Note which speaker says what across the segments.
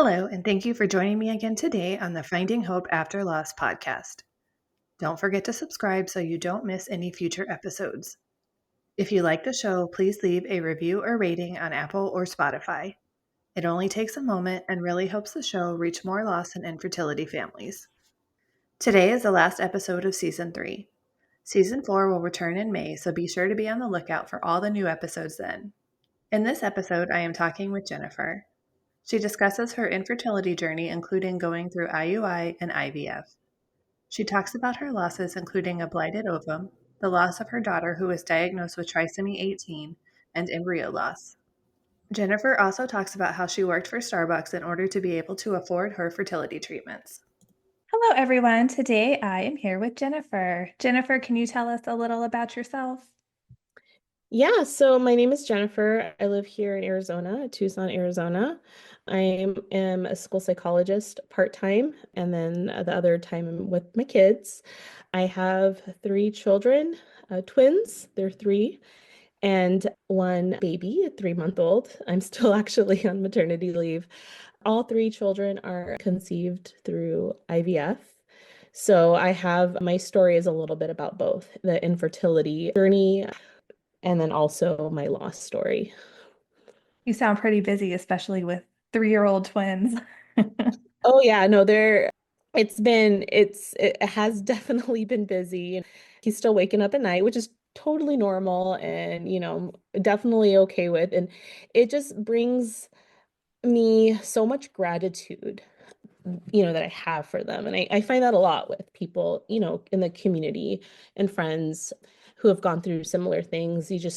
Speaker 1: Hello, and thank you for joining me again today on the Finding Hope After Loss podcast. Don't forget to subscribe so you don't miss any future episodes. If you like the show, please leave a review or rating on Apple or Spotify. It only takes a moment and really helps the show reach more loss and infertility families. Today is the last episode of Season 3. Season 4 will return in May, so be sure to be on the lookout for all the new episodes then. In this episode, I am talking with Jennifer. She discusses her infertility journey, including going through IUI and IVF. She talks about her losses, including a blighted ovum, the loss of her daughter who was diagnosed with trisomy 18, and embryo loss. Jennifer also talks about how she worked for Starbucks in order to be able to afford her fertility treatments.
Speaker 2: Hello, everyone. Today I am here with Jennifer. Jennifer, can you tell us a little about yourself?
Speaker 3: Yeah, so my name is Jennifer. I live here in Arizona, Tucson, Arizona. I am a school psychologist part-time, and then the other time I'm with my kids. I have three children, twins. They're three, and one baby, a 3-month-old. I'm still actually on maternity leave. All three children are conceived through IVF. So I have my story is a little bit about both the infertility journey and then also my loss story.
Speaker 2: You sound pretty busy, especially with 3-year-old twins.
Speaker 3: Oh yeah, no, it has definitely been busy. He's still waking up at night, which is totally normal and definitely okay with. And it just brings me so much gratitude, that I have for them. And I find that a lot with people, in the community and friends who have gone through similar things. You're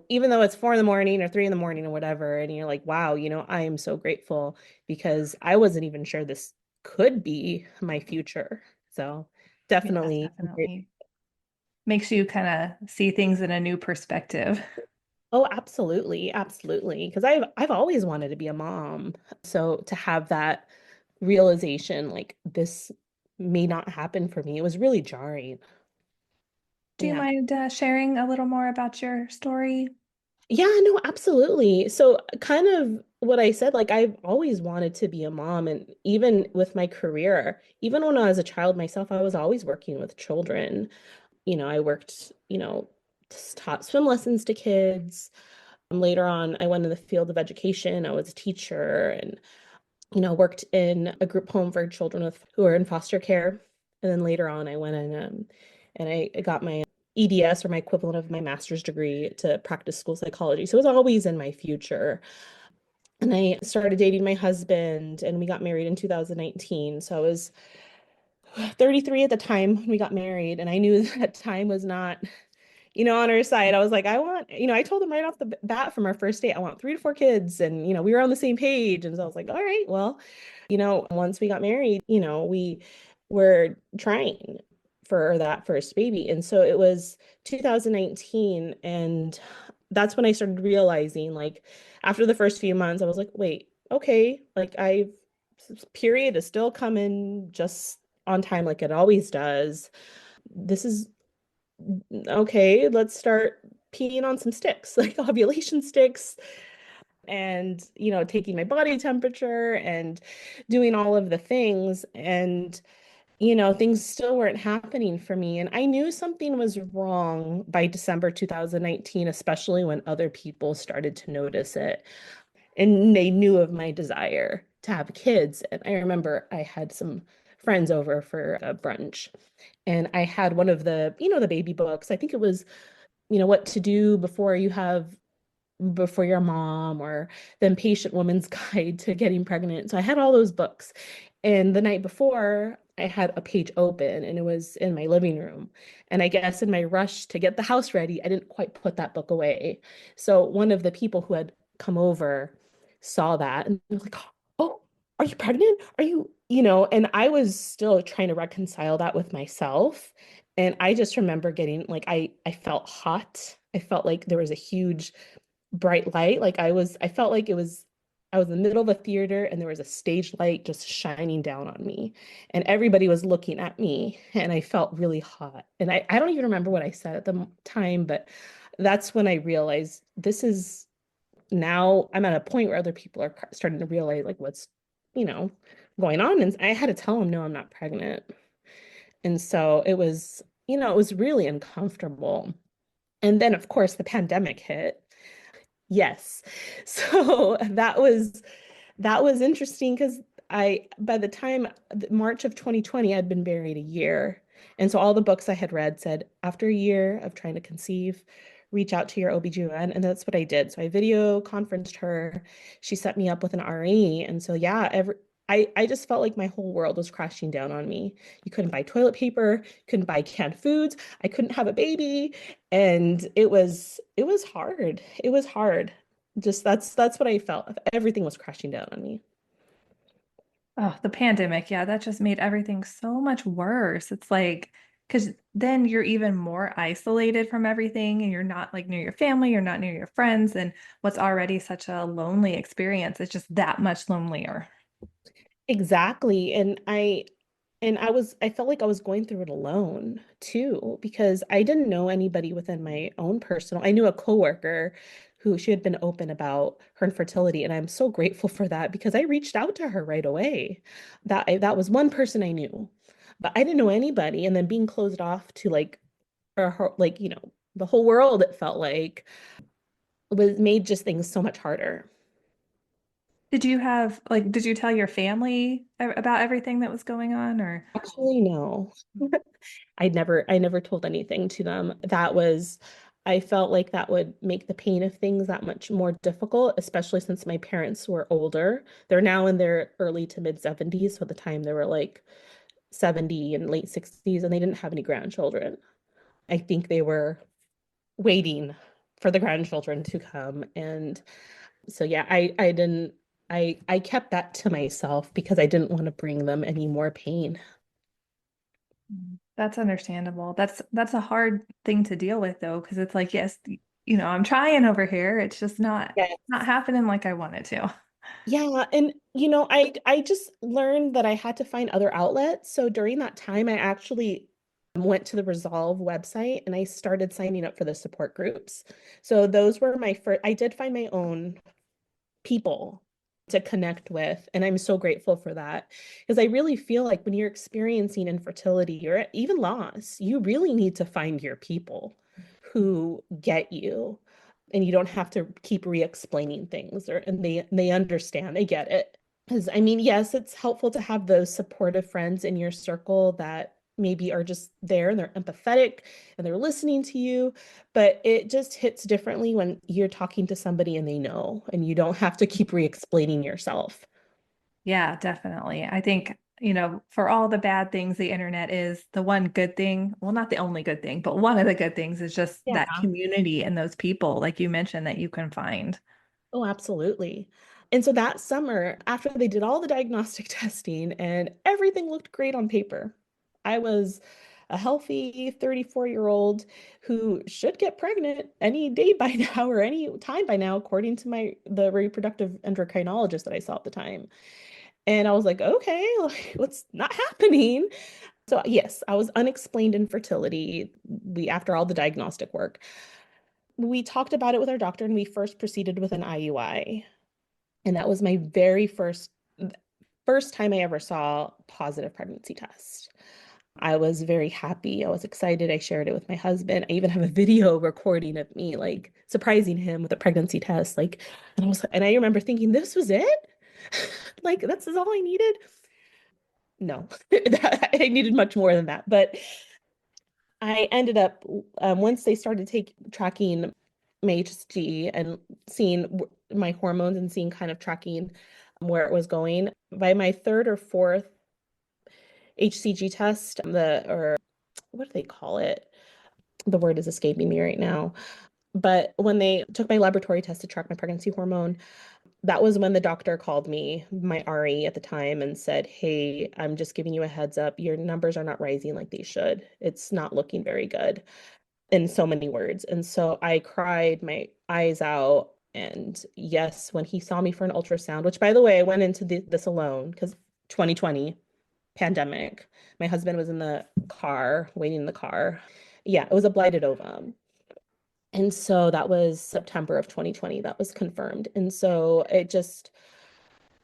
Speaker 3: even though it's 4 in the morning or 3 in the morning or whatever, and you're like, wow, I am so grateful because I wasn't even sure this could be my future. So
Speaker 2: Yes,
Speaker 3: definitely.
Speaker 2: definitely. Makes you kind of see things in a new perspective.
Speaker 3: Oh, absolutely, absolutely. Because I've always wanted to be a mom. So to have that realization, like this may not happen for me, it was really jarring.
Speaker 2: Do you
Speaker 3: Yeah.
Speaker 2: mind sharing a little more about your story?
Speaker 3: Yeah, no, absolutely. So kind of what I said, like I've always wanted to be a mom, and even with my career, even when I was a child myself, I was always working with children. I worked, taught swim lessons to kids. Later on, I went in the field of education. I was a teacher and, worked in a group home for children who are in foster care. And then later on, I went in and I got my EDS, or my equivalent of my master's degree, to practice school psychology. So it was always in my future. And I started dating my husband and we got married in 2019. So I was 33 at the time when we got married. And I knew that time was not on our side. I was like, I told him right off the bat from our first date, I want 3 to 4 kids. And, we were on the same page. And so I was like, all right, well, once we got married, we were trying for that first baby. And so it was 2019. And that's when I started realizing, like, after the first few months, I was like, wait, okay, like period is still coming just on time, like it always does. This is okay, let's start peeing on some sticks, like ovulation sticks, and, taking my body temperature and doing all of the things. And, things still weren't happening for me. And I knew something was wrong by December 2019, especially when other people started to notice it. And they knew of my desire to have kids. And I remember I had some friends over for a brunch, and I had one of the baby books. I think it was, what to do before you're a mom, or the Impatient Woman's Guide to Getting Pregnant. So I had all those books. And the night before, I had a page open and it was in my living room. And I guess in my rush to get the house ready, I didn't quite put that book away. So one of the people who had come over saw that and was like, oh, are you pregnant? Are you, and I was still trying to reconcile that with myself. And I just remember getting like, I felt hot. I felt like there was a huge bright light. Like I felt like I was in the middle of a theater and there was a stage light just shining down on me. And everybody was looking at me and I felt really hot. And I don't even remember what I said at the time, but that's when I realized this is now I'm at a point where other people are starting to realize like what's, you know, going on. And I had to tell them, no, I'm not pregnant. And so it was, it was really uncomfortable. And then, of course, the pandemic hit. Yes. So that was interesting because by the time March of 2020, I'd been married a year. And so all the books I had read said, after a year of trying to conceive, reach out to your OBGYN. And that's what I did. So I video conferenced her. She set me up with an RE. And so, yeah, I just felt like my whole world was crashing down on me. You couldn't buy toilet paper, couldn't buy canned foods. I couldn't have a baby. And it was hard. It was hard. Just that's what I felt. Everything was crashing down on me.
Speaker 2: Oh, the pandemic. Yeah, that just made everything so much worse. It's like, because then you're even more isolated from everything and you're not like near your family, you're not near your friends. And what's already such a lonely experience, it's just that much lonelier.
Speaker 3: Exactly. And I felt like I was going through it alone too, because I didn't know anybody within my own personal. I knew a coworker who she had been open about her infertility, and I'm so grateful for that because I reached out to her right away. That was one person I knew, but I didn't know anybody. And then being closed off to like her like, the whole world, it felt like was made just things so much harder.
Speaker 2: Did you tell your family about everything that was going on or?
Speaker 3: Actually, no. I never told anything to them. I felt like that would make the pain of things that much more difficult, especially since my parents were older. They're now in their early to mid 70s. So at the time they were like 70 and late 60s, and they didn't have any grandchildren. I think they were waiting for the grandchildren to come. And so yeah, I didn't I kept that to myself because I didn't want to bring them any more pain.
Speaker 2: That's understandable. That's a hard thing to deal with though, because it's like, yes, I'm trying over here. It's just not happening like I wanted to.
Speaker 3: Yeah, and I just learned that I had to find other outlets. So during that time, I actually went to the Resolve website and I started signing up for the support groups. So those were my first, I did find my own people to connect with, and I'm so grateful for that because I really feel like when you're experiencing infertility or even loss, you really need to find your people who get you and you don't have to keep re-explaining things and they understand, they get it. Because I mean, yes, it's helpful to have those supportive friends in your circle that maybe are just there and they're empathetic and they're listening to you, but it just hits differently when you're talking to somebody and they know and you don't have to keep re-explaining yourself.
Speaker 2: Yeah, definitely. I think, for all the bad things the internet is, the one good thing, well, not the only good thing, but one of the good things is just
Speaker 3: Yeah.
Speaker 2: that community and those people, like you mentioned, that you can find.
Speaker 3: Oh, absolutely. And so that summer, after they did all the diagnostic testing and everything looked great on paper, I was a healthy 34-year-old who should get pregnant any day by now or any time by now, according to the reproductive endocrinologist that I saw at the time. And I was like, okay, like, what's not happening? So yes, I was unexplained infertility. After all the diagnostic work, we talked about it with our doctor and we first proceeded with an IUI. And that was my very first time I ever saw positive pregnancy test. I was very happy. I was excited. I shared it with my husband. I even have a video recording of me like surprising him with a pregnancy test. And I remember thinking, this was it? Like, that's all I needed? No, I needed much more than that. But I ended up, once they started tracking my HSG and seeing my hormones and seeing kind of tracking where it was going, by my third or fourth HCG test, or what do they call it? The word is escaping me right now. But when they took my laboratory test to track my pregnancy hormone, that was when the doctor called me, my RE at the time, and said, hey, I'm just giving you a heads up. Your numbers are not rising like they should. It's not looking very good in so many words. And so I cried my eyes out. And yes, when he saw me for an ultrasound, which by the way, I went into this alone because 2020 pandemic, my husband was in the car, waiting in the car. Yeah, it was a blighted ovum. And so that was September of 2020 that was confirmed. And so it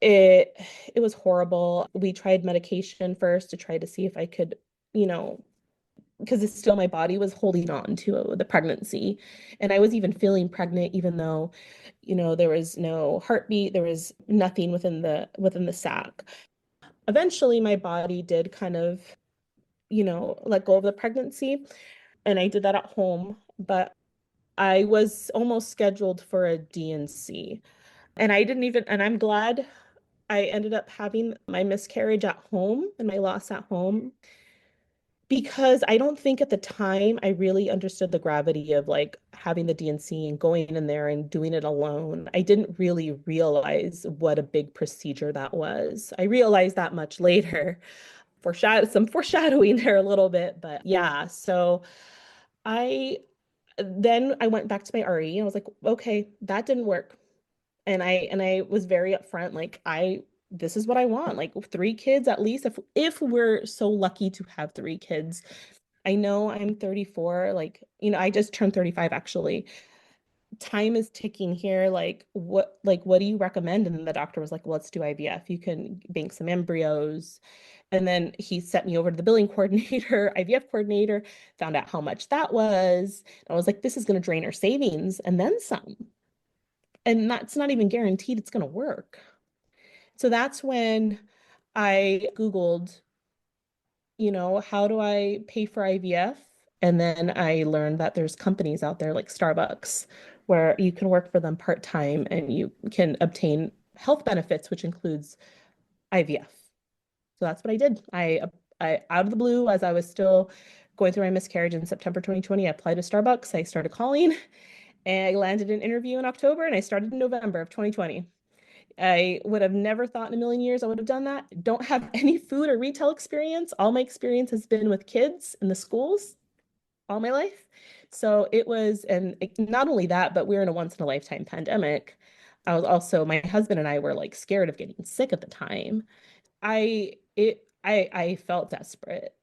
Speaker 3: it was horrible. We tried medication first to try to see if I could, you know, because it's still my body was holding on to the pregnancy. And I was even feeling pregnant even though, there was no heartbeat, there was nothing within the sac. Eventually my body did kind of, let go of the pregnancy, and I did that at home, but I was almost scheduled for a DNC. And I didn't even, and I'm glad I ended up having my miscarriage at home and my loss at home, because I don't think at the time I really understood the gravity of like having the DNC and going in there and doing it alone. I didn't really realize what a big procedure that was. I realized that much later. Some foreshadowing there a little bit, but yeah. So I I went back to my RE. I was like, okay, that didn't work. And I was very upfront, like this is what I want, like 3 kids at least, if we're so lucky to have 3 kids. I know I'm 34, like, I just turned 35 actually. Time is ticking here. Like what do you recommend? And then the doctor was like, well, let's do IVF. You can bank some embryos. And then he sent me over to the billing coordinator, IVF coordinator, found out how much that was. I was like, this is going to drain our savings and then some. And that's not even guaranteed it's going to work. So that's when I Googled, how do I pay for IVF? And then I learned that there's companies out there like Starbucks where you can work for them part-time and you can obtain health benefits, which includes IVF. So that's what I did. I out of the blue, as I was still going through my miscarriage in September 2020, I applied to Starbucks. I started calling and I landed an interview in October and I started in November of 2020. I would have never thought in a million years I would have done that. Don't have any food or retail experience. All my experience has been with kids in the schools all my life. So it was, and not only that, but we were in a once in a lifetime pandemic. My husband and I were like scared of getting sick at the time. I felt desperate.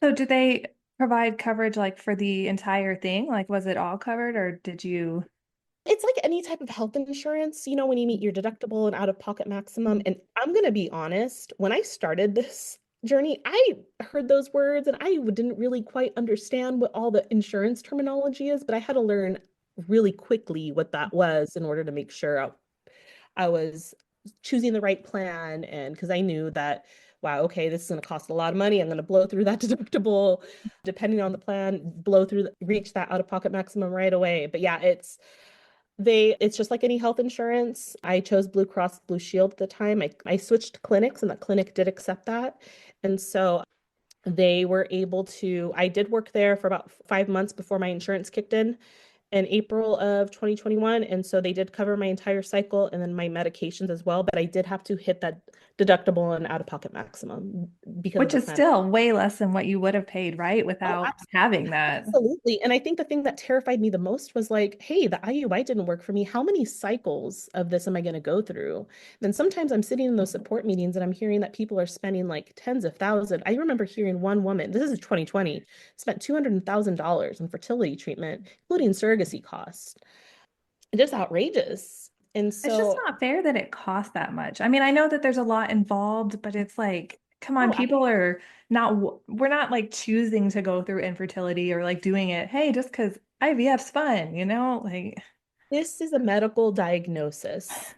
Speaker 2: So did they provide coverage like for the entire thing? Like was it all covered or did you?
Speaker 3: It's like any type of health insurance, when you meet your deductible and out-of-pocket maximum. And I'm going to be honest, when I started this journey, I heard those words and I didn't really quite understand what all the insurance terminology is, but I had to learn really quickly what that was in order to make sure I was choosing the right plan. And because I knew that, wow, okay, this is going to cost a lot of money. I'm going to blow through that deductible, depending on the plan, reach that out-of-pocket maximum right away. But yeah, it's just like any health insurance. I chose Blue Cross Blue Shield at the time. I switched clinics and the clinic did accept that. And so they were able to, I did work there for about 5 months before my insurance kicked in April of 2021. And so they did cover my entire cycle and then my medications as well. But I did have to hit that deductible and out-of-pocket maximum because of
Speaker 2: Which
Speaker 3: the
Speaker 2: is
Speaker 3: plan.
Speaker 2: still way less than what you would have paid, right?
Speaker 3: Oh,
Speaker 2: Without having that.
Speaker 3: absolutely. And I think the thing that terrified me the most was like, hey, the IUI didn't work for me. How many cycles of this am I going to go through? Then sometimes I'm sitting in those support meetings and I'm hearing that people are spending like tens of thousands. I remember hearing one woman, this is 2020, spent $200,000 on fertility treatment, including surrogacy costs. Just outrageous. And
Speaker 2: It's just
Speaker 3: so,
Speaker 2: not fair that it costs that much. I mean, I know that there's a lot involved, but it's like, come on,
Speaker 3: oh,
Speaker 2: people are not, we're not like choosing to go through infertility or like doing it, hey, just because IVF's fun, you know? Like,
Speaker 3: this is a medical diagnosis.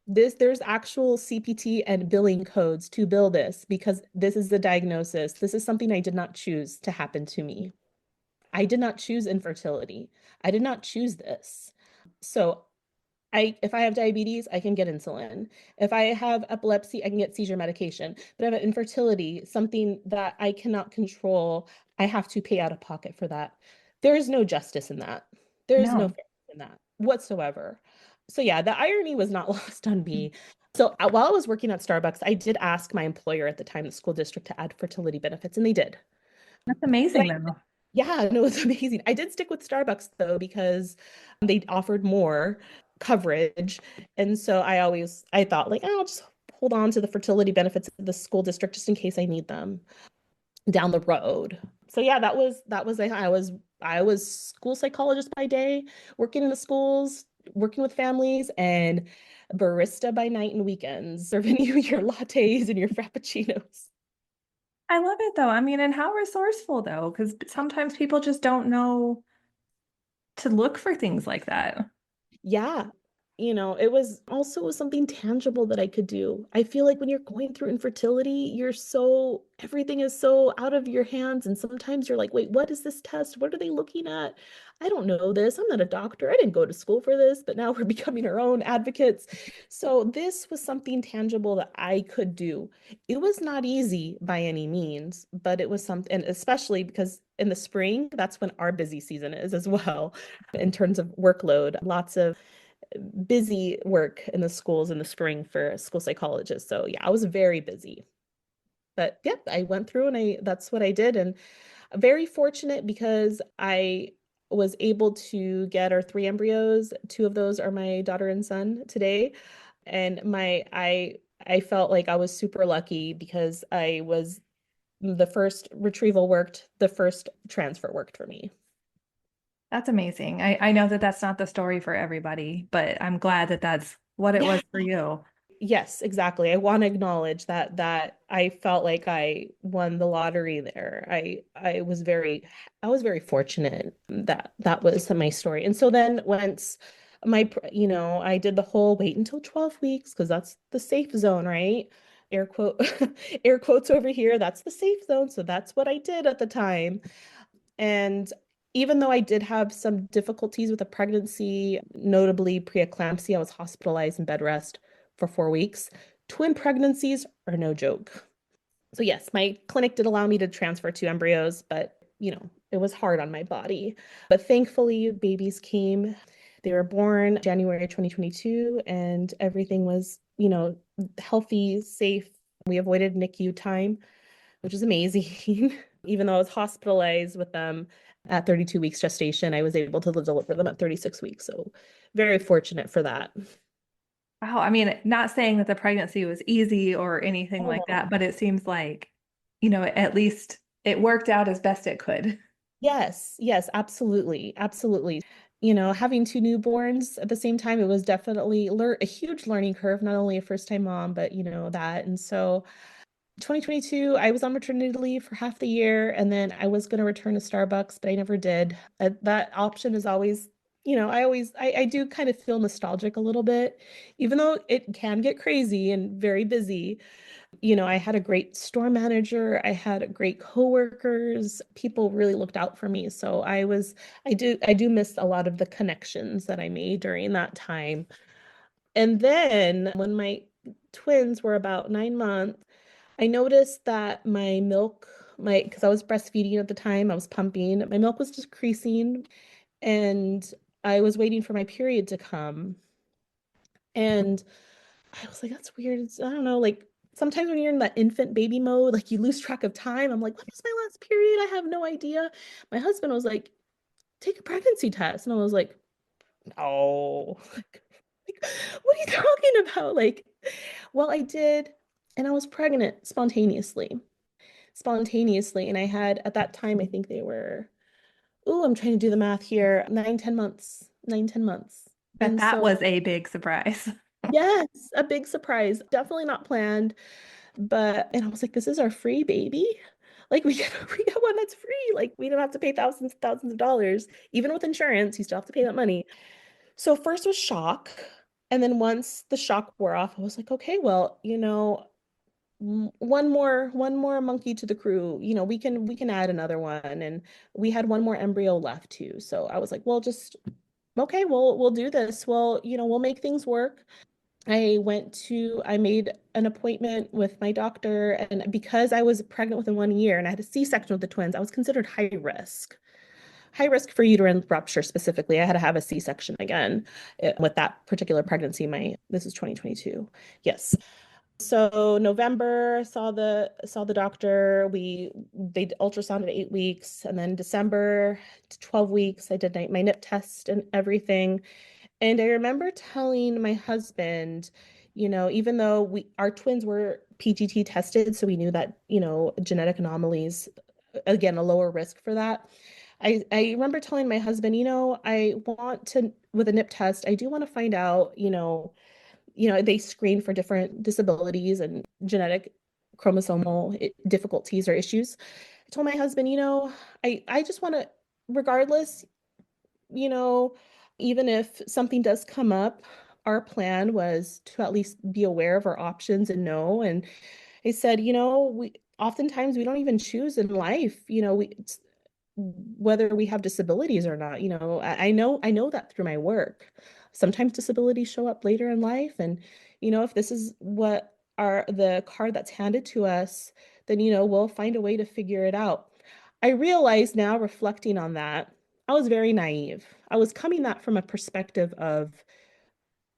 Speaker 3: There's actual CPT and billing codes to bill this because this is the diagnosis. This is something I did not choose to happen to me. I did not choose infertility. I did not choose this. So if I have diabetes, I can get insulin. If I have epilepsy, I can get seizure medication. But if I have infertility, something that I cannot control, I have to pay out of pocket for that. There is no justice in that. There is no
Speaker 2: no.
Speaker 3: fairness in that whatsoever. So yeah, the irony was not lost on me. So while I was working at Starbucks, I did ask my employer at the time, the school district, to add fertility benefits, and they did.
Speaker 2: That's
Speaker 3: But
Speaker 2: amazing though.
Speaker 3: yeah, no, it's amazing. I did stick with Starbucks though because they offered more coverage. And so I thought like, oh, I'll just hold on to the fertility benefits of the school district just in case I need them down the road. So yeah, that was I was school psychologist by day, working in the schools, working with families, and barista by night and weekends, serving you your lattes and your frappuccinos.
Speaker 2: I love it though. I mean, and how resourceful though, because sometimes people just don't know to look for things like that.
Speaker 3: Yeah. It was also something tangible that I could do. I feel like when you're going through infertility, everything is so out of your hands. And sometimes you're like, wait, what is this test? What are they looking at? I don't know this. I'm not a doctor. I didn't go to school for this, but now we're becoming our own advocates. So this was something tangible that I could do. It was not easy by any means, but it was something, and especially because in the spring, that's when our busy season is as well in terms of workload. Lots of busy work in the schools in the spring for school psychologists. So yeah, I was very busy. But yep, I went through and that's what I did. And very fortunate because I was able to get our three embryos. Two of those are my daughter and son today. And I felt like I was super lucky because I was the first retrieval worked, the first transfer worked for me.
Speaker 2: That's amazing. I know that that's not the story for everybody, but I'm glad that that's what it
Speaker 3: Yeah.
Speaker 2: was for you.
Speaker 3: Yes, exactly. I want to acknowledge that I felt like I won the lottery there. I was very fortunate that that was my story. And so then once I did the whole wait until 12 weeks because that's the safe zone, right? Air quote air quotes over here. That's the safe zone. So that's what I did at the time. And even though I did have some difficulties with the pregnancy, notably preeclampsia, I was hospitalized in bed rest for 4 weeks. Twin pregnancies are no joke. So, yes, my clinic did allow me to transfer two embryos, but it was hard on my body. But thankfully, babies came. They were born January 2022, and everything was, healthy, safe. We avoided NICU time, which is amazing. Even though I was hospitalized with them at 32 weeks gestation, I was able to deliver them at 36 weeks. So very fortunate for that.
Speaker 2: Wow. I mean, not saying that the pregnancy was easy or anything
Speaker 3: Oh
Speaker 2: like that,
Speaker 3: no.
Speaker 2: but it seems like, at least it worked out as best it could.
Speaker 3: Yes, yes, absolutely. Absolutely. Having two newborns at the same time, it was definitely a huge learning curve, not only a first-time mom, but that. And so 2022, I was on maternity leave for half the year, and then I was going to return to Starbucks, but I never did. That option is always, I do kind of feel nostalgic a little bit, even though it can get crazy and very busy. I had a great store manager, I had great coworkers, people really looked out for me. So I do miss a lot of the connections that I made during that time. And then when my twins were about 9 months, I noticed that my milk, because I was breastfeeding at the time, I was pumping, my milk was decreasing, and I was waiting for my period to come. And I was like, that's weird. I don't know, like sometimes when you're in that infant baby mode, like you lose track of time. I'm like, when was my last period? I have no idea. My husband was like, take a pregnancy test. And I was like, oh, like, what are you talking about? Like, well, I did, and I was pregnant spontaneously. And I had at that time, I think they were, oh, I'm trying to do the math here, 9, 10 months, 9, 10 months.
Speaker 2: But
Speaker 3: And
Speaker 2: that
Speaker 3: so,
Speaker 2: was a big surprise.
Speaker 3: yes, a big surprise, definitely not planned. And I was like, this is our free baby. Like we get one that's free. Like we don't have to pay thousands of dollars. Even with insurance, you still have to pay that money. So first was shock. And then once the shock wore off, I was like, okay, well, one more monkey to the crew. We can add another one. And we had one more embryo left too. So I was like, well, just okay, we'll do this. Well, we'll make things work. I made an appointment with my doctor, and because I was pregnant within 1 year and I had a C-section with the twins, I was considered high risk. High risk for uterine rupture specifically. I had to have a C-section again with that particular pregnancy. This is 2022. Yes. So November saw the doctor. They ultrasounded 8 weeks, and then December 12 weeks. I did my nip test and everything. And I remember telling my husband, even though our twins were PGT tested, so we knew that, genetic anomalies, again, a lower risk for that. I remember telling my husband, I want to, with a nip test, I do want to find out, they screen for different disabilities and genetic chromosomal difficulties or issues. I told my husband, I just want to, regardless, you know, even if something does come up, our plan was to at least be aware of our options and know. And I said, we oftentimes we don't even choose in life, whether we have disabilities or not. I know that through my work. Sometimes disabilities show up later in life, and if this is what are the card that's handed to us, then we'll find a way to figure it out. I realize now, reflecting on that, I was very naive. I was coming that from a perspective of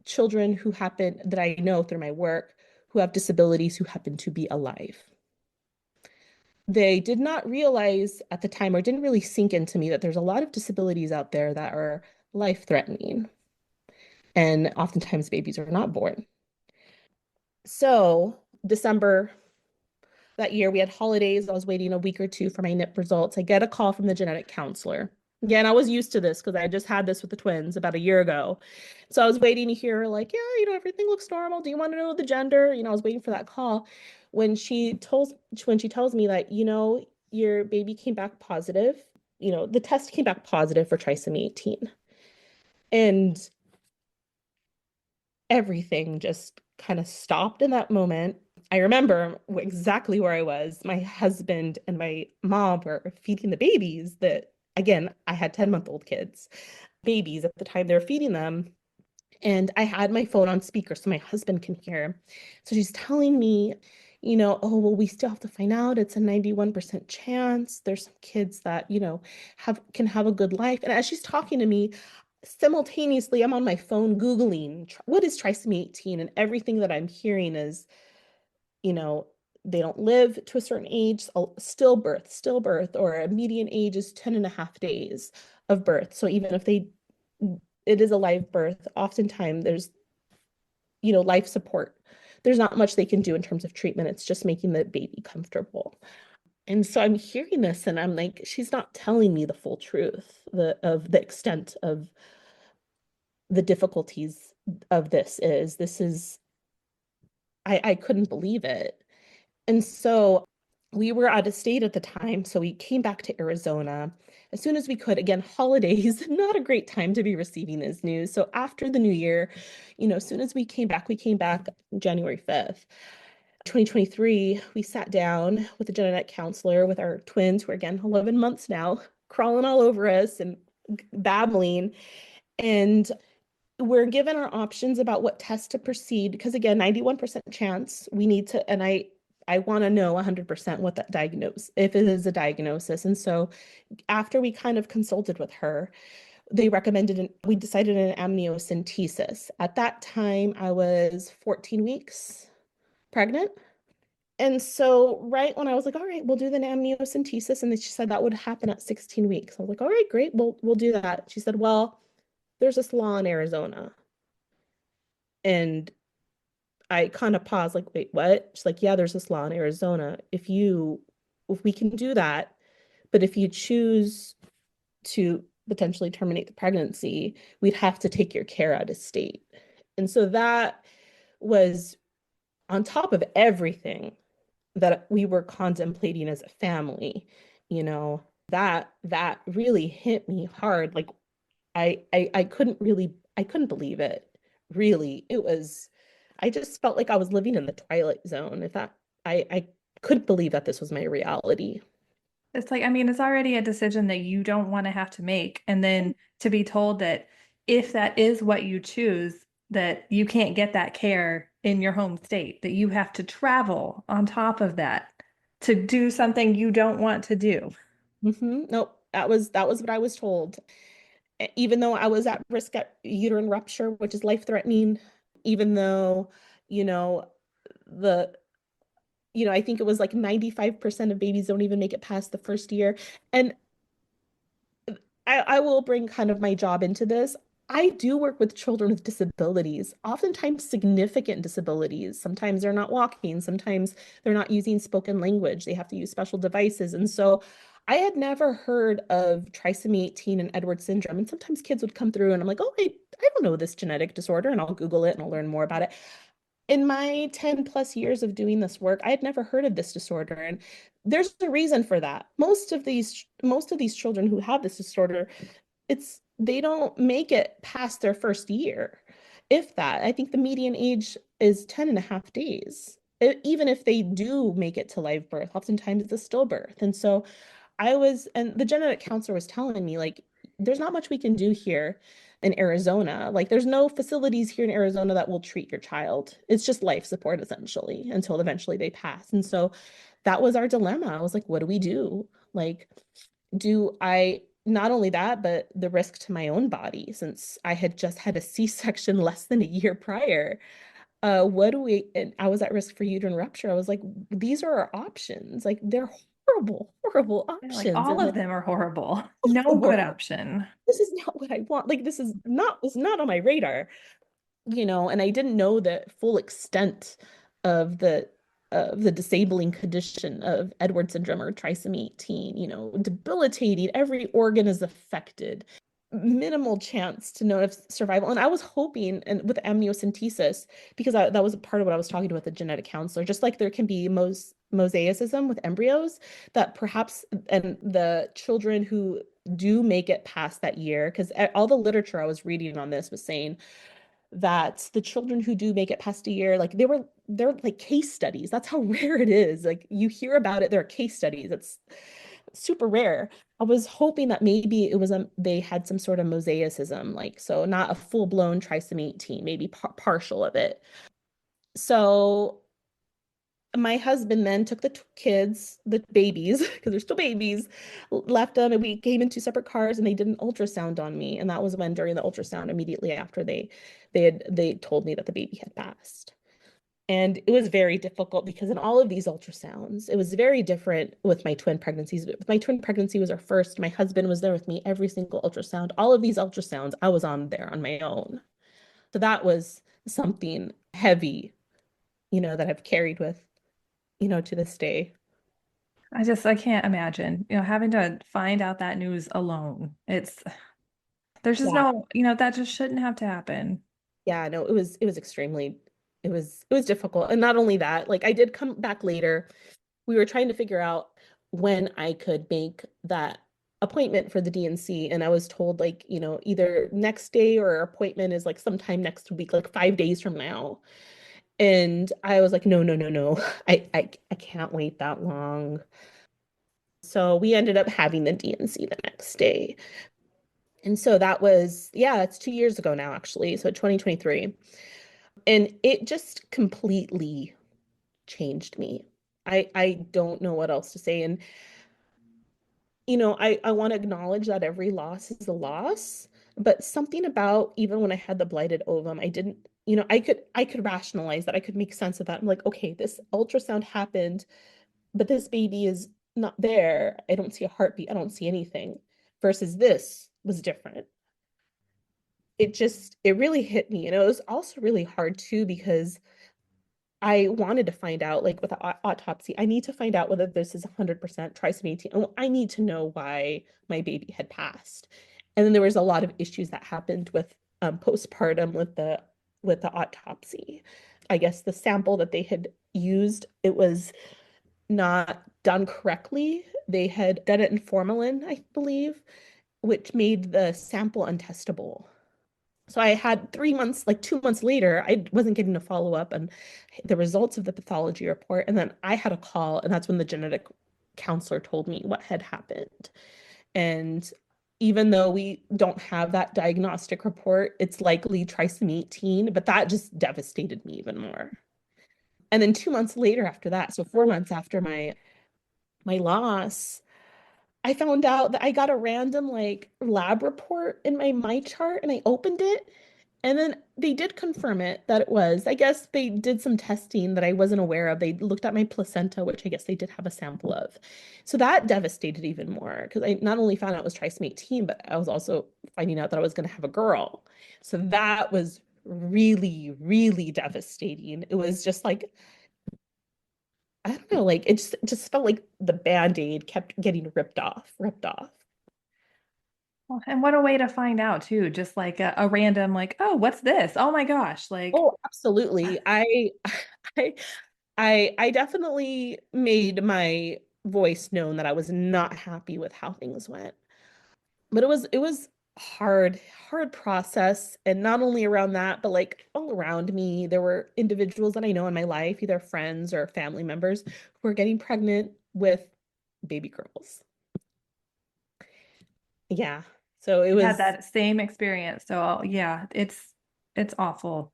Speaker 3: children who happen that I know through my work who have disabilities who happen to be alive. They did not realize at the time, or didn't really sink into me, that there's a lot of disabilities out there that are life-threatening, and oftentimes babies are not born. So December that year, we had holidays. I was waiting a week or two for my NIP results. I get a call from the genetic counselor. Again, I was used to this because I just had this with the twins about a year ago. So I was waiting to hear, like, yeah, everything looks normal. Do you want to know the gender? I was waiting for that call. When she tells me that, your baby came back positive, the test came back positive for trisomy 18. And everything just kind of stopped in that moment. I remember exactly where I was. My husband and my mom were feeding the babies that, again, I had 10-month-old kids, babies at the time they were feeding them. And I had my phone on speaker so my husband can hear. So she's telling me, oh, well, we still have to find out. It's a 91% chance. There's some kids that, can have a good life. And as she's talking to me, simultaneously, I'm on my phone Googling what is trisomy 18, and everything that I'm hearing is, you know, they don't live to a certain age, stillbirth, or a median age is 10 and a half days of birth. So even if it is a live birth, oftentimes there's, life support. There's not much they can do in terms of treatment. It's just making the baby comfortable. And so I'm hearing this and I'm like, she's not telling me the full truth, of the extent of the difficulties of this is I couldn't believe it. And so we were out of state at the time, so we came back to Arizona as soon as we could. Again, holidays, not a great time to be receiving this news. So after the new year, as soon as we came back January 5th. 2023, we sat down with a genetic counselor with our twins, who are again 11 months now, crawling all over us and babbling. And we're given our options about what test to proceed, because again, 91% chance we need to, and I want to know 100% what that diagnose, if it is a diagnosis. And so after we kind of consulted with her, they recommended, we decided an amniocentesis. At that time, I was 14 weeks pregnant. And so right when I was like, all right, we'll do the amniocentesis. And then she said that would happen at 16 weeks. I was like, all right, great, we'll do that. She said, well, there's this law in Arizona. And I kind of paused, like, wait, what? She's like, yeah, there's this law in Arizona. If we can do that, but if you choose to potentially terminate the pregnancy, we'd have to take your care out of state. And so that was on top of everything that we were contemplating as a family, that really hit me hard. Like I couldn't believe it. Really. I just felt like I was living in the twilight zone. I couldn't believe that this was my reality.
Speaker 2: It's like, I mean, it's already a decision that you don't want to have to make. And then to be told that if that is what you choose, that you can't get that care in your home state, that you have to travel on top of that to do something you don't want to do.
Speaker 3: Nope, that was what I was told. Even though I was at risk at uterine rupture, which is life-threatening, even though, you know, the I think it was like 95% of babies don't even make it past the first year. And I will bring kind of my job into this. I do work with children with disabilities, oftentimes significant disabilities. Sometimes they're not walking, sometimes they're not using spoken language. They have to use special devices. And so I had never heard of trisomy 18 and Edwards syndrome. And sometimes kids would come through and I'm like, oh, I don't know this genetic disorder. And I'll Google it and I'll learn more about it. In my 10 plus years of doing this work, I had never heard of this disorder. And there's a reason for that. Most of these children who have this disorder, they don't make it past their first year. If that, I think the median age is 10 and a half days. Even if they do make it to live birth, oftentimes it's a stillbirth. And so and the genetic counselor was telling me, like, there's not much we can do here in Arizona. Like, there's no facilities here in Arizona that will treat your child. It's just life support essentially until eventually they pass. And so that was our dilemma. I was like, what do we do? Like, do I not only that, but the risk to my own body since I had just had a C-section less than a year prior. What do we, and I was at risk for uterine rupture. I was like, these are our options. Like, they're horrible, horrible
Speaker 2: Yeah, like
Speaker 3: options.
Speaker 2: all
Speaker 3: And
Speaker 2: of
Speaker 3: like,
Speaker 2: them are horrible.
Speaker 3: all of
Speaker 2: No
Speaker 3: them
Speaker 2: good
Speaker 3: were,
Speaker 2: option.
Speaker 3: this is not what I want. Like, it's not on my radar, and I didn't know the full extent of the disabling condition of Edwards syndrome or trisomy 18, debilitating, every organ is affected, minimal chance to know if survival. And I was hoping, and with amniocentesis, because that was a part of what I was talking to with the genetic counselor, just like there can be mosaicism with embryos, that perhaps, and the children who do make it past that year, because all the literature I was reading on this was saying that the children who do make it past a year, like they're like case studies. That's how rare it is. Like, you hear about it, there are case studies. It's super rare. I was hoping that maybe they had some sort of mosaicism, like, so not a full-blown trisomy 18, maybe partial of it. So my husband then took the kids, the babies, because they're still babies, left them, and we came in two separate cars, and they did an ultrasound on me. And that was when, during the ultrasound, immediately after they told me that the baby had passed. And it was very difficult because in all of these ultrasounds, it was very different with my twin pregnancies. My twin pregnancy was our first. My husband was there with me every single ultrasound. All of these ultrasounds, I was on there on my own. So that was something heavy, that I've carried with, to this day.
Speaker 2: I can't imagine, having to find out that news alone. There's just
Speaker 3: Yeah.
Speaker 2: no, that just shouldn't have to happen.
Speaker 3: Yeah, no, it was extremely, it was difficult. And not only that, like, I did come back later. We were trying to figure out when I could make that appointment for the DNC, and I was told, like, either next day or our appointment is like sometime next week, like 5 days from now. And I was like, no, no, no, no. I can't wait that long. So we ended up having the DNC the next day. And so that was, yeah, it's 2 years ago now, actually. So 2023. And it just completely changed me. I don't know what else to say. And I want to acknowledge that every loss is a loss, but something about, even when I had the blighted ovum, I didn't, I could rationalize that. I could make sense of that. I'm like, okay, this ultrasound happened, but this baby is not there. I don't see a heartbeat. I don't see anything. Versus this was different. It really hit me. And it was also really hard too, because I wanted to find out, like, with the autopsy, I need to find out whether this is 100% trisomy 18. I need to know why my baby had passed. And then there was a lot of issues that happened with postpartum with the autopsy. I guess the sample that they had used, it was not done correctly. They had done it in formalin, I believe, which made the sample untestable. So I had 3 months, like 2 months later, I wasn't getting a follow up on the results of the pathology report. And then I had a call, and that's when the genetic counselor told me what had happened. And even though we don't have that diagnostic report, it's likely trisomy 18, but that just devastated me even more. And then 2 months later after that, so 4 months after my loss, I found out that I got a random, like, lab report in my chart, and I opened it, and then they did confirm it that it was. I guess they did some testing that I wasn't aware of. They looked at my placenta, which I guess they did have a sample of. So that devastated even more, because I not only found out it was trisomy 18, but I was also finding out that I was going to have a girl. So that was really, really devastating. It was just like I don't know, like it just felt like the Band-Aid kept getting ripped off, ripped off.
Speaker 2: Well, and what a way to find out too. Just like a random, like, oh, what's this? Oh my gosh. Like,
Speaker 3: Oh, absolutely. I I definitely made my voice known that I was not happy with how things went. But it was hard process, and not only around that, but like all around me, there were individuals that I know in my life, either friends or family members, who were getting pregnant with baby girls. Yeah. So it
Speaker 2: I've had
Speaker 3: was,
Speaker 2: that same experience. So yeah, it's awful.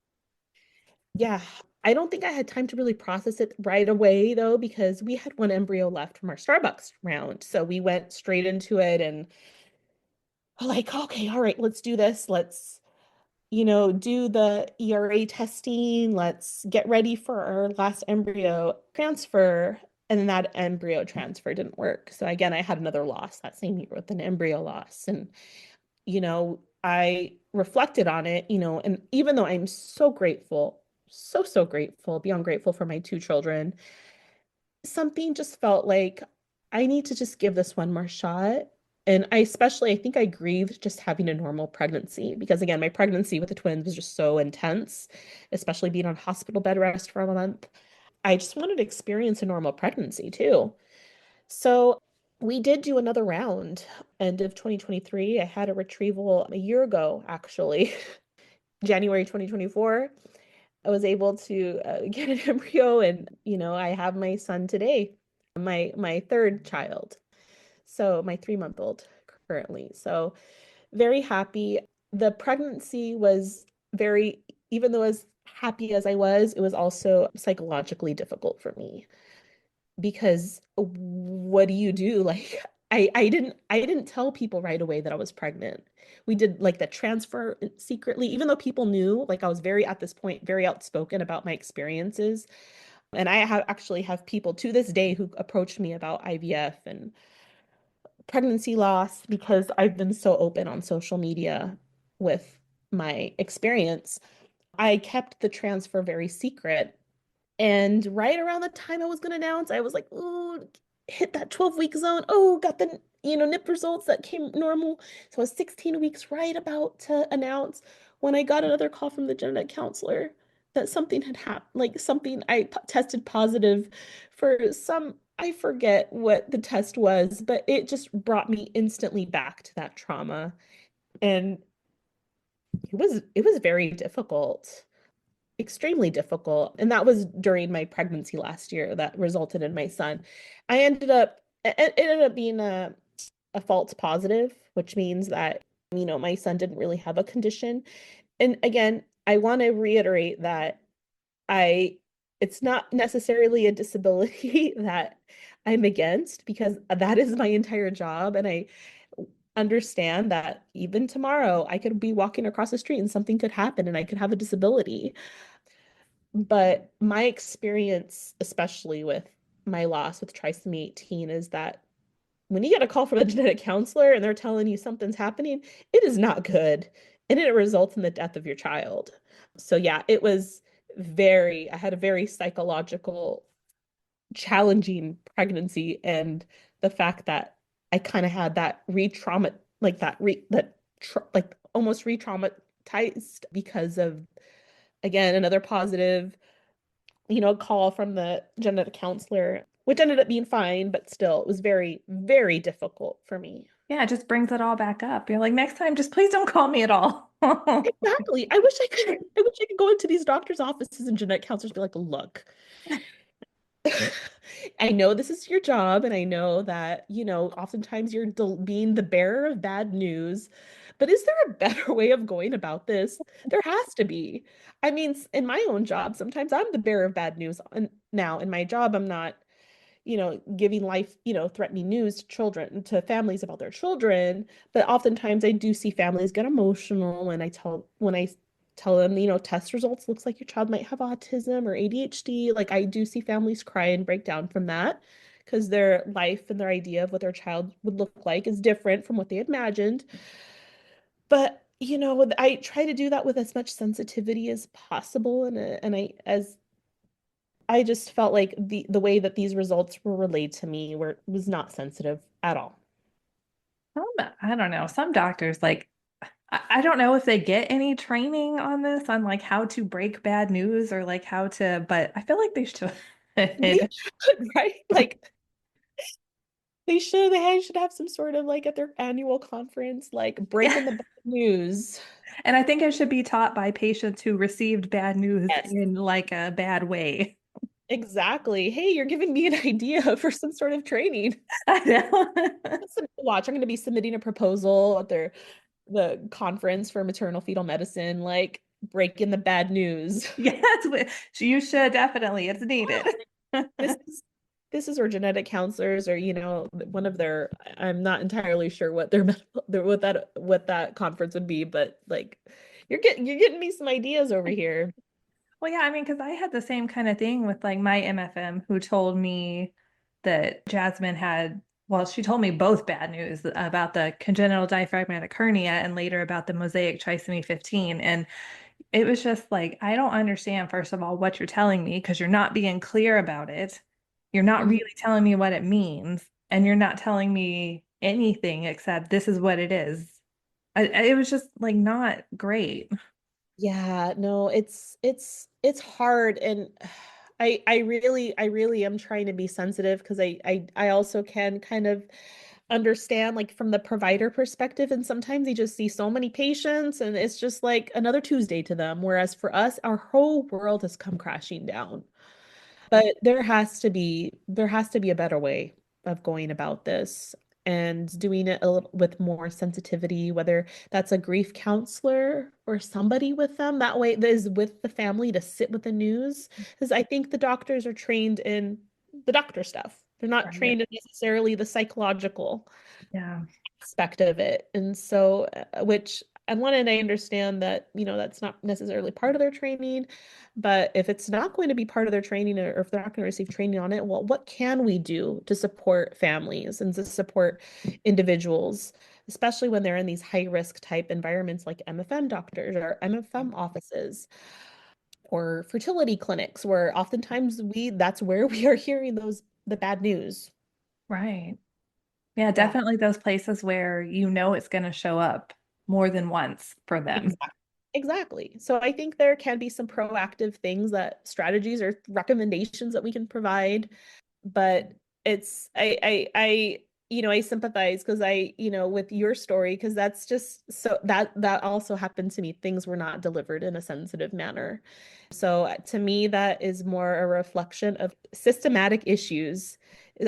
Speaker 3: yeah. I don't think I had time to really process it right away though, because we had one embryo left from our Starbucks round. So we went straight into it and like, okay, all right, let's do this. Let's, do the ERA testing. Let's get ready for our last embryo transfer. And then that embryo transfer didn't work. So again, I had another loss that same year with an embryo loss. And, I reflected on it, and even though I'm so grateful, so grateful, beyond grateful for my two children, something just felt like I need to just give this one more shot. And I think I grieved just having a normal pregnancy because, again, my pregnancy with the twins was just so intense, especially being on hospital bed rest for a month. I just wanted to experience a normal pregnancy too. So we did do another round. End of 2023. I had a retrieval a year ago, actually, January 2024. I was able to get an embryo, and I have my son today, my third child. So my 3-month old currently. So very happy. The pregnancy was very, even though as happy as I was, it was also psychologically difficult for me because what do you do? Like I didn't tell people right away that I was pregnant. We did like the transfer secretly, even though people knew, like I was very at this point very outspoken about my experiences. And I have actually have people to this day who approached me about IVF and pregnancy loss because I've been so open on social media with my experience. I kept the transfer very secret, and right around the time I was going to announce, I was like, oh, hit that 12-week zone. Oh, got the, NIP results that came normal. So I was 16 weeks right about to announce when I got another call from the genetic counselor that something had happened, like something I tested positive for some, I forget what the test was, but it just brought me instantly back to that trauma. And it was very difficult, extremely difficult. And that was during my pregnancy last year that resulted in my son. It ended up being a false positive, which means that, my son didn't really have a condition. And again, I want to reiterate that I, it's not necessarily a disability that I'm against because that is my entire job. And I understand that even tomorrow I could be walking across the street and something could happen and I could have a disability. But my experience, especially with my loss with trisomy 18, is that when you get a call from a genetic counselor and they're telling you something's happening, it is not good. And it results in the death of your child. So, yeah, I had a very psychological, challenging pregnancy. And the fact that I kind of had that re-trauma, like like almost re-traumatized because of, again, another positive call from the genetic counselor, which ended up being fine, but still, it was very, very difficult for me.
Speaker 2: Yeah, it just brings it all back up. You're like, next time, just please don't call me at all.
Speaker 3: Exactly. I wish I could go into these doctors' offices and genetic counselors be like, look, I know this is your job, and I know that, oftentimes you're being the bearer of bad news, but is there a better way of going about this? There has to be. I mean, in my own job, sometimes I'm the bearer of bad news. And now in my job, I'm not, giving life, threatening news to children, to families about their children. But oftentimes I do see families get emotional when I tell them, test results looks like your child might have autism or ADHD. Like I do see families cry and break down from that because their life and their idea of what their child would look like is different from what they imagined. But I try to do that with as much sensitivity as possible, and I as I just felt like the way that these results were relayed to me was not sensitive at all.
Speaker 2: I don't know. Some doctors, like, I don't know if they get any training on this, on like how to break bad news or like how to, but I feel like they should.
Speaker 3: They should, right? Like they should have some sort of like at their annual conference, like breaking
Speaker 2: Yeah.
Speaker 3: the bad news.
Speaker 2: And I think it should be taught by patients who received bad news
Speaker 3: Yes,
Speaker 2: in like a bad way.
Speaker 3: exactly. Hey, you're giving me an idea for some sort of training.
Speaker 2: I know.
Speaker 3: Watch, I'm going to be submitting a proposal at the conference for maternal fetal medicine, like breaking the bad news.
Speaker 2: Yes, you should definitely. It's needed.
Speaker 3: This is this is where genetic counselors or one of their I'm not entirely sure what what that conference would be, but like you're getting me some ideas over here.
Speaker 2: Well, yeah, I mean, because I had the same kind of thing with like my MFM who told me that Jasmine had, well, she told me both bad news about the congenital diaphragmatic hernia and later about the mosaic trisomy 15. And it was just like, I don't understand, first of all, what you're telling me because you're not being clear about it. You're not
Speaker 3: Mhm.
Speaker 2: really telling me what it means. And you're not telling me anything except this is what it is. It was just like not great.
Speaker 3: Yeah, no, it's hard, and I really am trying to be sensitive because I also can kind of understand like from the provider perspective, and sometimes you just see so many patients and it's just like another Tuesday to them, whereas for us our whole world has come crashing down. But there has to be a better way of going about this and doing it a little with more sensitivity, whether that's a grief counselor or somebody with them that way that is with the family to sit with the news. Because I think the doctors are trained in the doctor stuff. They're not
Speaker 2: Right.
Speaker 3: trained in necessarily the psychological
Speaker 2: Yeah.
Speaker 3: aspect of it. And so, which on one end, I understand that, that's not necessarily part of their training, but if it's not going to be part of their training or if they're not going to receive training on it, well, what can we do to support families and to support individuals, especially when they're in these high risk type environments like MFM doctors or MFM offices or fertility clinics, where oftentimes that's where we are hearing the bad news.
Speaker 2: Right. Yeah,
Speaker 3: Yeah.
Speaker 2: definitely those places where you know it's going to show up more than once for them.
Speaker 3: Exactly. Exactly. So I think there can be some proactive things that strategies or recommendations that we can provide, but I sympathize because with your story, because that's just so that also happened to me. Things were not delivered in a sensitive manner. So to me, that is more a reflection of systematic issues.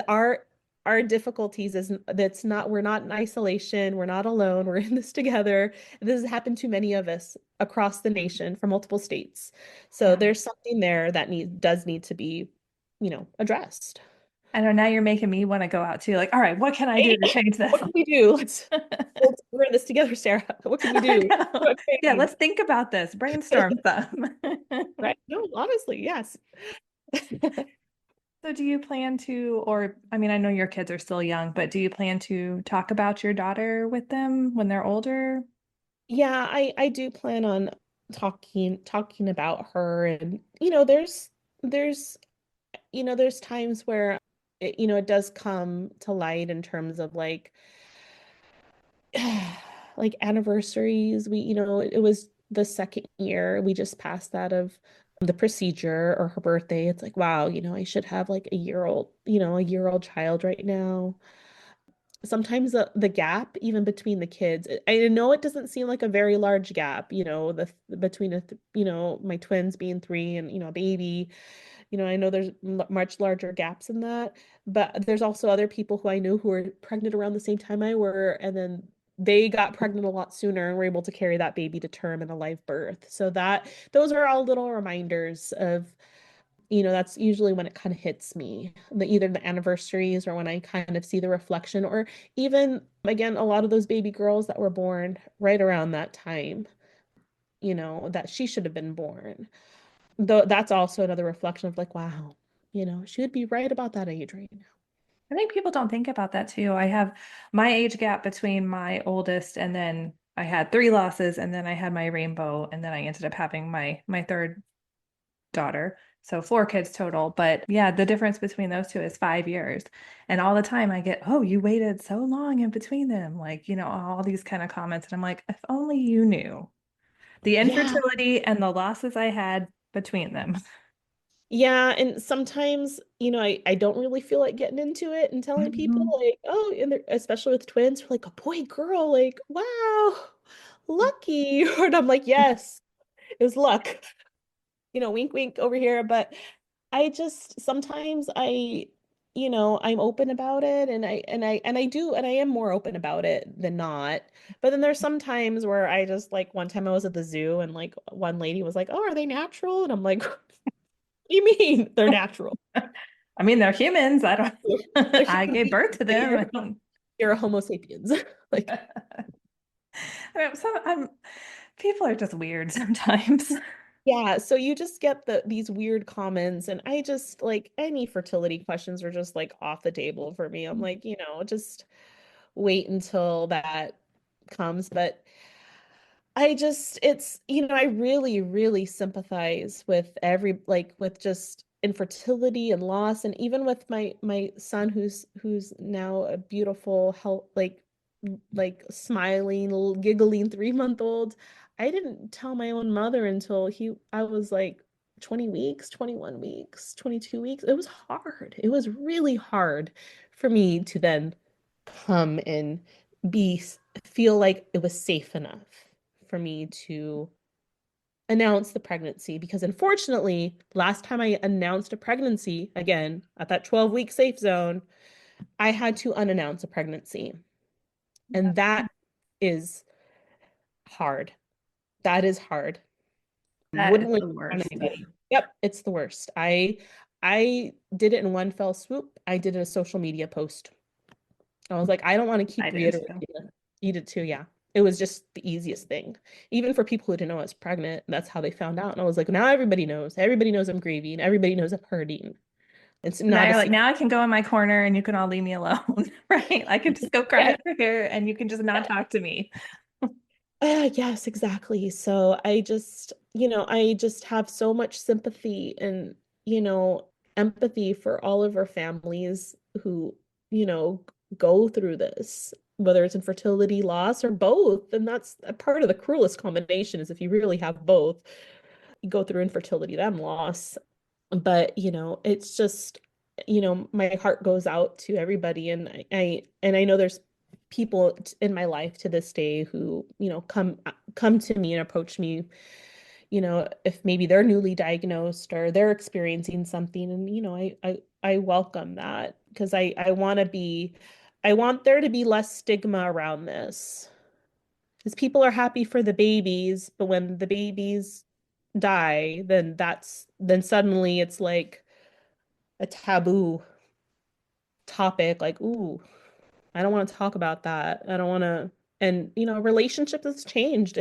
Speaker 3: Our our difficulties is that's not we're not in isolation, we're not alone, we're in this together. This has happened to many of us across the nation from multiple states. So
Speaker 2: Yeah.
Speaker 3: there's something there that does need to be, addressed.
Speaker 2: I know now you're making me want to go out too. Like, all right, what can I do
Speaker 3: Right?
Speaker 2: to change this?
Speaker 3: What can we do? We're in this together, Sarah. What can we
Speaker 2: I
Speaker 3: do?
Speaker 2: know.
Speaker 3: What
Speaker 2: Yeah,
Speaker 3: training?
Speaker 2: let's think about this, brainstorm some.
Speaker 3: Right? No, honestly, yes.
Speaker 2: So do you plan to, or I mean, I know your kids are still young, but do you plan to talk about your daughter with them when they're older?
Speaker 3: Yeah, I do plan on talking about her, and there's there's times where it does come to light in terms of like anniversaries. It was the second year we just passed that of the procedure or her birthday. It's like, wow, I should have like a year old child right now. Sometimes the gap even between the kids, I know it doesn't seem like a very large gap, between my twins being 3 and a baby. I know there's much larger gaps in that, but there's also other people who I know who were pregnant around the same time I were, and then they got pregnant a lot sooner and were able to carry that baby to term and a live birth. So those are all little reminders of, that's usually when it kind of hits me, either the anniversaries or when I kind of see the reflection, or even again, a lot of those baby girls that were born right around that time, that she should have been born. Though that's also another reflection of like, wow, she would be right about that age right now.
Speaker 2: I think people don't think about that too. I have my age gap between my oldest and then I had 3 losses and then I had my rainbow and then I ended up having my third daughter. So 4 kids total. But yeah, the difference between those two is 5 years. And all the time I get, oh, you waited so long in between them. Like, all these kind of comments. And I'm like, if only you knew the
Speaker 3: Yeah.
Speaker 2: infertility and the losses I had between them.
Speaker 3: Yeah, and sometimes, I don't really feel like getting into it and telling people
Speaker 2: Mhm.
Speaker 3: like, oh, and especially with twins, we're like a boy, girl, like, wow, lucky. And I'm like, yes, it was luck. Wink, wink over here. But I just sometimes I'm open about it and I am more open about it than not. But then there's some times where I just like one time I was at the zoo and like one lady was like, "Oh, are they natural?" And I'm like, "What do you mean they're natural?
Speaker 2: I mean, they're humans. I don't,
Speaker 3: They're
Speaker 2: I
Speaker 3: human
Speaker 2: gave
Speaker 3: beings.
Speaker 2: birth to them. I don't,
Speaker 3: You're a Homo sapiens." Like,
Speaker 2: people are just weird sometimes.
Speaker 3: yeah, so you just get these weird comments, and I just like any fertility questions are just like off the table for me. I'm like, just wait until that comes. But I really, really sympathize with with just infertility and loss, and even with my son who's now a beautiful, health, like smiling, little giggling 3-month old. I didn't tell my own mother until I was like 20 weeks, 21 weeks, 22 weeks. It was hard. It was really hard for me to then come and be feel like it was safe enough for me to announce the pregnancy, because unfortunately, last time I announced a pregnancy, again, at that 12-week safe zone, I had to unannounce a pregnancy.
Speaker 2: Yeah,
Speaker 3: And that is hard. That is hard.
Speaker 2: that is
Speaker 3: Wouldn't wish
Speaker 2: the
Speaker 3: it on
Speaker 2: worst.
Speaker 3: anybody. Yep, it's the worst. I did it in one fell swoop. I did a social media post. I was like, I don't want to
Speaker 2: I
Speaker 3: keep
Speaker 2: did
Speaker 3: reiterating
Speaker 2: too.
Speaker 3: it. You did too, yeah. It was just the easiest thing. Even for people who didn't know I was pregnant, that's how they found out. And I was like, now everybody knows. Everybody knows I'm grieving. Everybody knows I'm hurting. It's
Speaker 2: Now
Speaker 3: not a
Speaker 2: you're like,
Speaker 3: secret.
Speaker 2: now I can go in my corner and you can all leave me alone, right? I can just go cry
Speaker 3: Yeah.
Speaker 2: over here and you can just not talk to me.
Speaker 3: Yes, exactly. So I just have so much sympathy and, empathy for all of our families who, go through this, whether it's infertility, loss, or both. And that's a part of the cruelest combination is if you really have both, you go through infertility, then loss. But, it's just, my heart goes out to everybody. And I know there's people in my life to this day who, come to me and approach me, if maybe they're newly diagnosed or they're experiencing something. And, I welcome that because I want there to be less stigma around this. Because people are happy for the babies, but when the babies die, then suddenly it's like a taboo topic. Like, ooh, I don't want to talk about that. I don't want to. And, relationships has changed.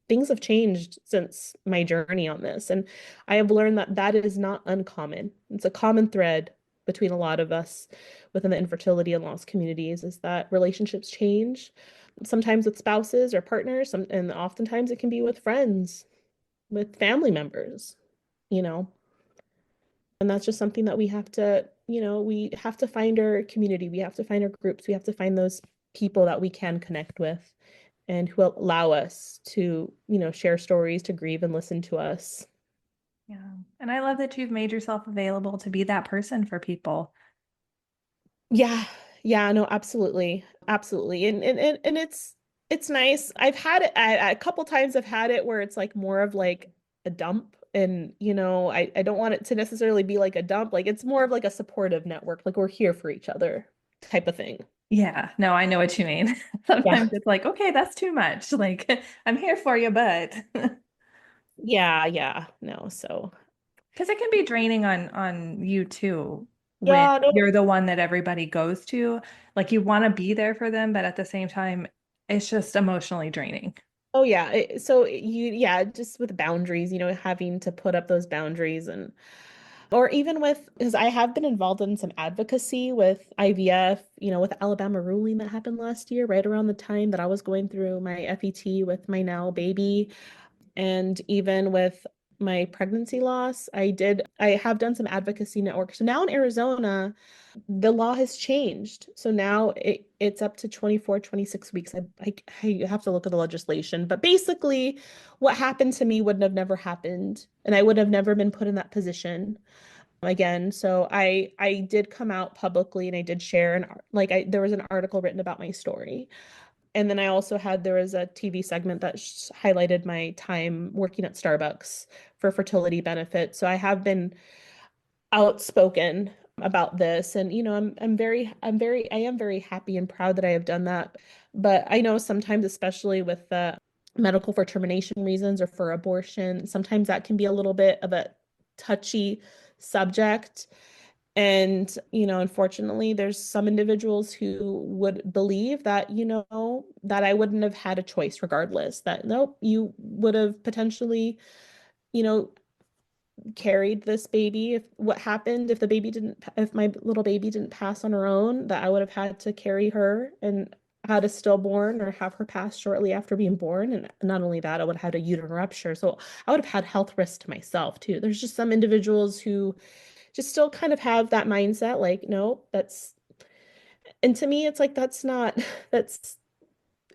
Speaker 3: Things have changed since my journey on this. And I have learned that that is not uncommon. It's a common thread between a lot of us within the infertility and loss communities is that relationships change, sometimes with spouses or partners, and oftentimes it can be with friends, with family members, you know. And that's just something that we have to find our community. We have to find our groups. We have to find those people that we can connect with and who allow us to, share stories, to grieve and listen to us.
Speaker 2: Yeah. And I love that you've made yourself available to be that person for people.
Speaker 3: Yeah. Yeah, no, absolutely. Absolutely. And it's nice. I've had it a couple times I've had it where it's like more of like a dump. And, I don't want it to necessarily be like a dump. Like it's more of like a supportive network. Like we're here for each other type of thing.
Speaker 2: Yeah, no, I know what you mean.
Speaker 3: Yeah.
Speaker 2: Sometimes it's like, okay, that's too much. Like, I'm here for you, but
Speaker 3: Yeah, yeah. No, so
Speaker 2: because it can be draining on you too when
Speaker 3: yeah, no.
Speaker 2: you're the one that everybody goes to. Like you want to be there for them, but at the same time, it's just emotionally draining.
Speaker 3: Oh yeah. Yeah, just with boundaries, having to put up those boundaries and or even with because I have been involved in some advocacy with IVF, with the Alabama ruling that happened last year, right around the time that I was going through my FET with my now baby, and even with my pregnancy loss, I have done some advocacy network. So now in Arizona, the law has changed. So now it's up to 24, 26 weeks. I have to look at the legislation, but basically what happened to me would have never happened, and I would have never been put in that position again. So I did come out publicly, and I did share there was an article written about my story. And then there was a TV segment that highlighted my time working at Starbucks for fertility benefits. So I have been outspoken about this, and I am very happy and proud that I have done that. But I know sometimes, especially with the medical for termination reasons or for abortion, sometimes that can be a little bit of a touchy subject. And, unfortunately, there's some individuals who would believe that, that I wouldn't have had a choice regardless, that nope, you would have potentially, you know, carried this baby. If what happened if my little baby didn't pass on her own, that I would have had to carry her and had a stillborn or have her pass shortly after being born. And not only that, I would have had a uterine rupture. So I would have had health risks to myself too. There's just some individuals who just still kind of have that mindset, like, no, and to me, it's like, that's not, that's,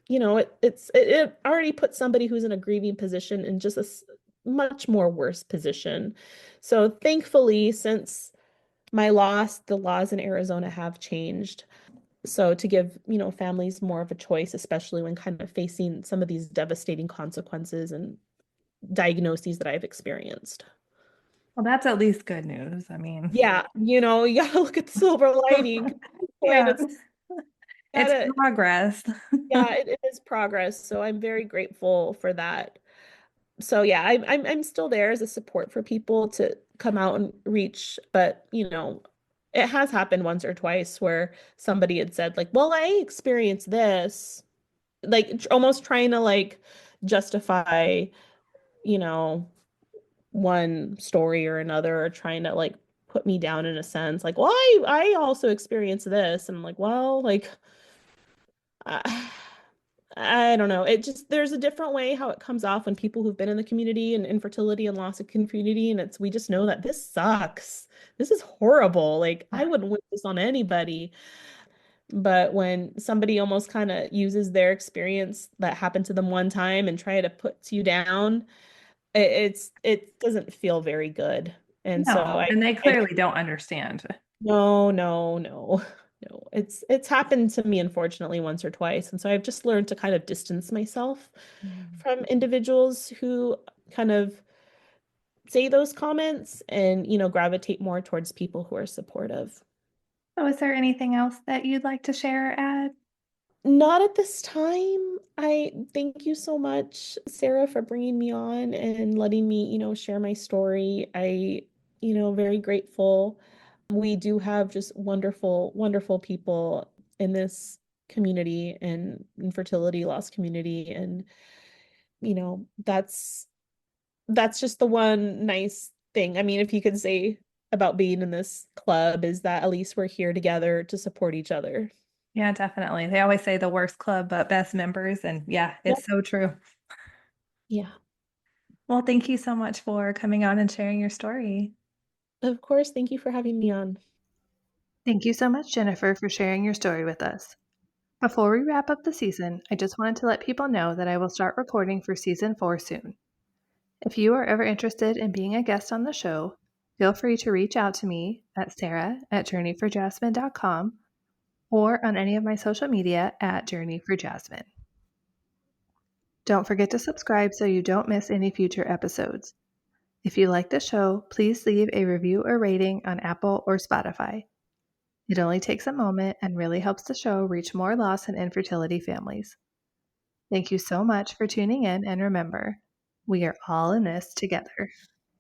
Speaker 3: it already puts somebody who's in a grieving position in just a much more worse position. So thankfully, since my loss, the laws in Arizona have changed. So to give, families more of a choice, especially when kind of facing some of these devastating consequences and diagnoses that I've experienced.
Speaker 2: Well, that's at least good news. I mean,
Speaker 3: Yeah, you gotta look at the silver lining. Point,
Speaker 2: yeah,
Speaker 3: it's
Speaker 2: it's
Speaker 3: gotta,
Speaker 2: progress.
Speaker 3: yeah, it is progress. So I'm very grateful for that. So yeah, I'm still there as a support for people to come out and reach, but it has happened once or twice where somebody had said like, "Well, I experienced this," like almost trying to like justify, you know, one story or another, or trying to like put me down in a sense, like, "Well, I also experienced this," and I'm like, "Well, like." I, I don't know. It just there's a different way how it comes off when people who've been in the community and infertility and loss of community, and we just know that this sucks. This is horrible. Like I wouldn't wish this on anybody. But when somebody almost kind of uses their experience that happened to them one time and try to put you down, it doesn't feel very good. And so
Speaker 2: No, and they clearly don't understand.
Speaker 3: no, no, no, no. It's happened to me, unfortunately, once or twice. And so I've just learned to kind of distance myself from individuals who kind of say those comments and, gravitate more towards people who are supportive.
Speaker 2: So, is there anything else that you'd like to share or add?
Speaker 3: Not at this time. I thank you so much, Sarah, for bringing me on and letting me, share my story. Very grateful. We do have just wonderful, wonderful people in this community and infertility loss community. And, that's just the one nice thing. I mean, if you could say about being in this club is that at least we're here together to support each other.
Speaker 2: Yeah, definitely. They always say the worst club, but best members. And yeah,
Speaker 3: Yep.
Speaker 2: it's so true.
Speaker 3: Yeah.
Speaker 2: Well, thank you so much for coming on and sharing your story.
Speaker 3: Of course. Thank you for having me on.
Speaker 1: Thank you so much, Jennifer, for sharing your story with us. Before we wrap up the season, I just wanted to let people know that I will start recording for season 4 soon. If you are ever interested in being a guest on the show, feel free to reach out to me at sarah@journeyforjasmine.com or on any of my social media at journeyforjasmine. Don't forget to subscribe so you don't miss any future episodes. If you like the show, please leave a review or rating on Apple or Spotify. It only takes a moment and really helps the show reach more loss and infertility families. Thank you so much for tuning in, and remember, we are all in this together.